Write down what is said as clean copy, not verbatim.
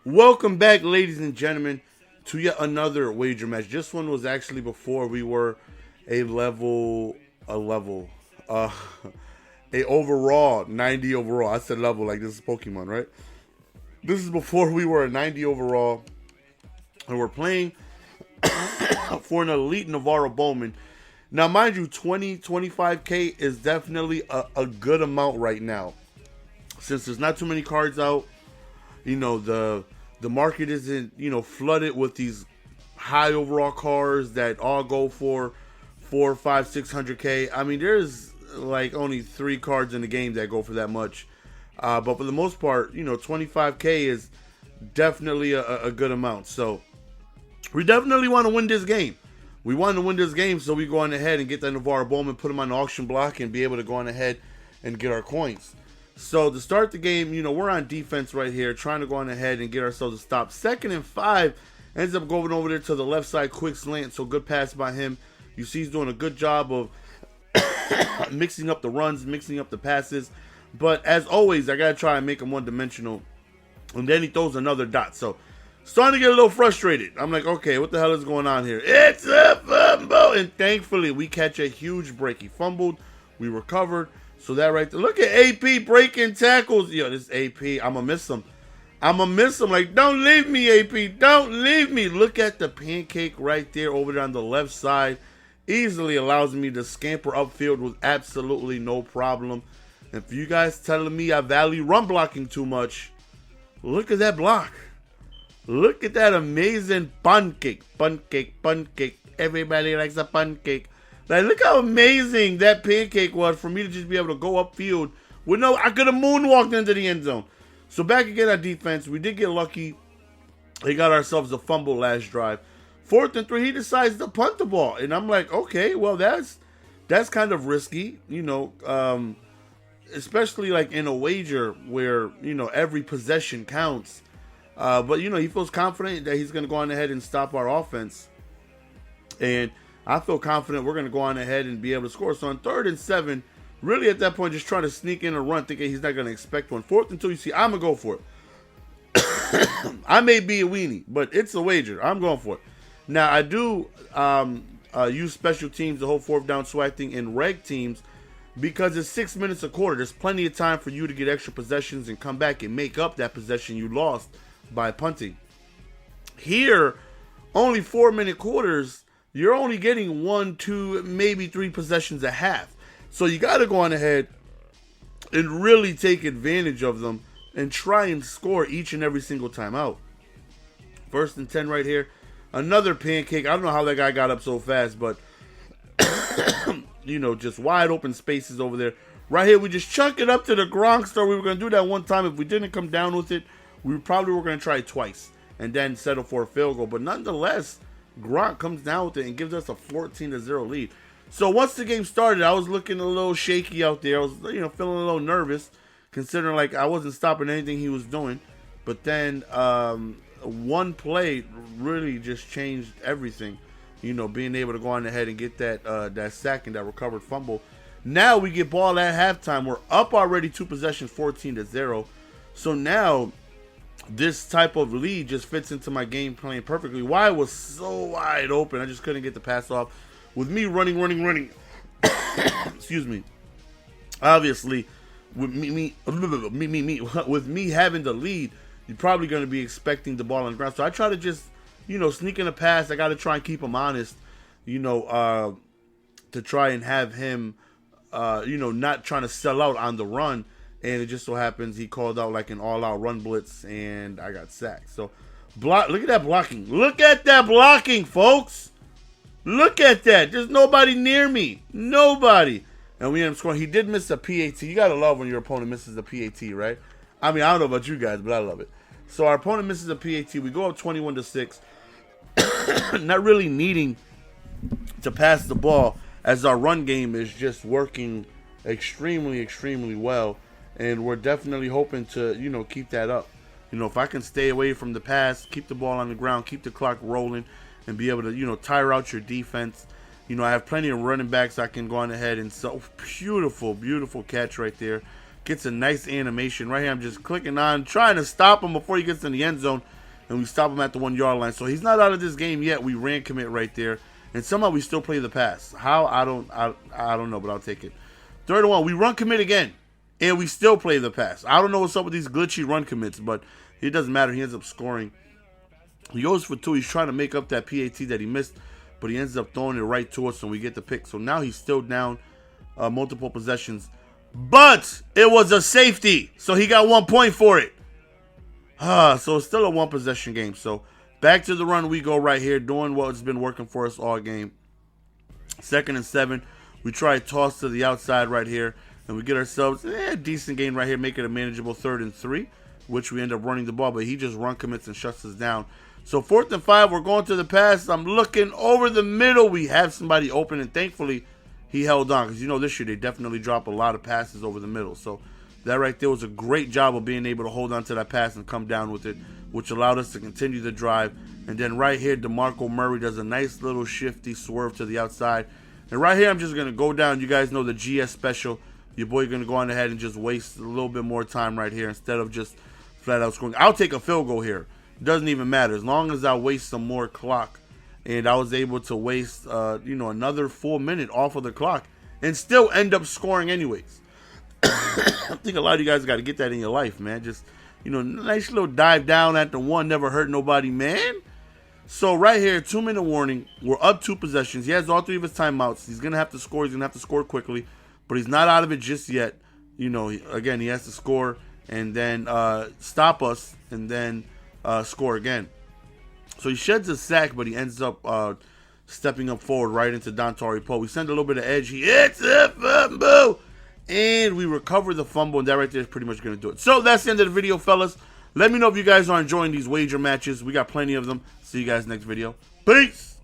Welcome back, ladies and gentlemen, to yet another wager match. This one was actually before we were a uh, a overall 90 overall. I said level like this is Pokemon, right? This is before we were a 90 overall, and we're playing for an elite N.Bowman. Now, mind you, 25K is definitely a good amount right now, since there's not too many cards out. You know, the market isn't, flooded with these high overall cards that all go for 4, 5, 600K. I mean, there's like only 3 cards in the game that go for that much. But for the most part, 25K is definitely a good amount. So we definitely want to win this game. We want to win this game, so we go on ahead and get that N.Bowman, put him on the auction block, and be able to go on ahead and get our coins. So to start the game, we're on defense right here, trying to go on ahead and get ourselves a stop. 2nd and 5, ends up going over there to the left side, quick slant, so good pass by him. You see he's doing a good job of mixing up the runs, mixing up the passes. But as always, I got to try and make him one-dimensional. And then he throws another dot. So starting to get a little frustrated. I'm like, okay, what the hell is going on here? It's a fumble! And thankfully, we catch a huge break. He fumbled. We recovered. So that right there. Look at AP breaking tackles. Yo, this AP, I'm going to miss him. I'm going to miss him. Like, don't leave me, AP. Don't leave me. Look at the pancake right there over there on the left side. Easily allows me to scamper upfield with absolutely no problem. And for you guys telling me I value run blocking too much, look at that block. Look at that amazing pancake. Pancake, pancake. Everybody likes a pancake. Like, look how amazing that pancake was for me to just be able to go upfield with I could have moonwalked into the end zone. So back again on defense, we did get lucky. We got ourselves a fumble last drive. 4th and 3, he decides to punt the ball. And I'm like, okay, well, that's kind of risky, especially like in a wager where, every possession counts. But, he feels confident that he's going to go on ahead and stop our offense. And I feel confident we're going to go on ahead and be able to score. So on 3rd and 7, really at that point, just trying to sneak in a run, thinking he's not going to expect one. 4th and 2, you see, I'm going to go for it. I may be a weenie, but it's a wager. I'm going for it. Now, I do use special teams, the whole 4th down swag thing in reg teams, because it's 6 minutes a quarter. There's plenty of time for you to get extra possessions and come back and make up that possession you lost by punting. Here, only 4-minute quarters, you're only getting 1, 2, maybe 3 possessions a half. So you got to go on ahead and really take advantage of them and try and score each and every single time out. 1st and 10 right here. Another pancake. I don't know how that guy got up so fast, but, just wide open spaces over there. Right here, we just chuck it up to the Gronk star. We were going to do that one time. If we didn't come down with it, we probably were going to try it twice and then settle for a field goal. But nonetheless, Gronk comes down with it and gives us a 14-0 lead. So once the game started, I was looking a little shaky out there. I was, feeling a little nervous, considering like I wasn't stopping anything he was doing. But then one play really just changed everything. Being able to go on ahead and get that sack and that recovered fumble. Now we get ball at halftime. We're up already 2 possessions, 14-0. So now this type of lead just fits into my game plan perfectly. Why it was so wide open, I just couldn't get the pass off. With me running, excuse me. Obviously, with with me having the lead, you're probably going to be expecting the ball on the ground. So I try to just, sneak in a pass. I got to try and keep him honest, to try and have him, not trying to sell out on the run. And it just so happens he called out like an all-out run blitz, and I got sacked. So, look at that blocking. Look at that blocking, folks. Look at that. There's nobody near me. Nobody. And we end up scoring. He did miss a PAT. You got to love when your opponent misses a PAT, right? I mean, I don't know about you guys, but I love it. So our opponent misses a PAT. We go up 21-6. Not really needing to pass the ball, as our run game is just working extremely, extremely well. And we're definitely hoping to, keep that up. If I can stay away from the pass, keep the ball on the ground, keep the clock rolling, and be able to, tire out your defense. I have plenty of running backs I can go on ahead and so beautiful, beautiful catch right there. Gets a nice animation right here. I'm just clicking on, trying to stop him before he gets in the end zone. and we stop him at the 1 yard line. So he's not out of this game yet. We ran commit right there, and somehow we still play the pass. How? I don't know, but I'll take it. 3rd and 1, we run commit again, and we still play the pass. I don't know what's up with these glitchy run commits, but it doesn't matter. He ends up scoring. He goes for 2. He's trying to make up that PAT that he missed, but he ends up throwing it right to us, and we get the pick. So now he's still down multiple possessions. But it was a safety, so he got 1 point for it. So it's still a 1 possession game. So back to the run we go right here, doing what's been working for us all game. 2nd and 7. We try to toss to the outside right here, and we get ourselves a decent gain right here, make it a manageable 3rd and 3, which we end up running the ball, but he just run commits and shuts us down. So 4th and 5, we're going to the pass. I'm looking over the middle. We have somebody open, and thankfully he held on, because this year they definitely drop a lot of passes over the middle. So that right there was a great job of being able to hold on to that pass and come down with it, which allowed us to continue the drive. And then right here, DeMarco Murray does a nice little shifty swerve to the outside. And right here, I'm just going to go down. You guys know the GS special. Your boy going to go on ahead and just waste a little bit more time right here instead of just flat out scoring. I'll take a field goal here. It doesn't even matter. As long as I waste some more clock. And I was able to waste, another full minute off of the clock and still end up scoring anyways. I think a lot of you guys got to get that in your life, man. Just, nice little dive down at the 1, never hurt nobody, man. So right here, 2-minute warning. We're up 2 possessions. He has all 3 of his timeouts. He's going to have to score. He's going to have to score quickly, but he's not out of it just yet. Again, he has to score and then stop us and then score again. So he sheds a sack, but he ends up stepping up forward right into Dontari Poe. We send a little bit of edge. He hits a fumble, and we recover the fumble, and that right there is pretty much going to do it. So that's the end of the video, fellas. Let me know if you guys are enjoying these wager matches. We got plenty of them. See you guys next video. Peace!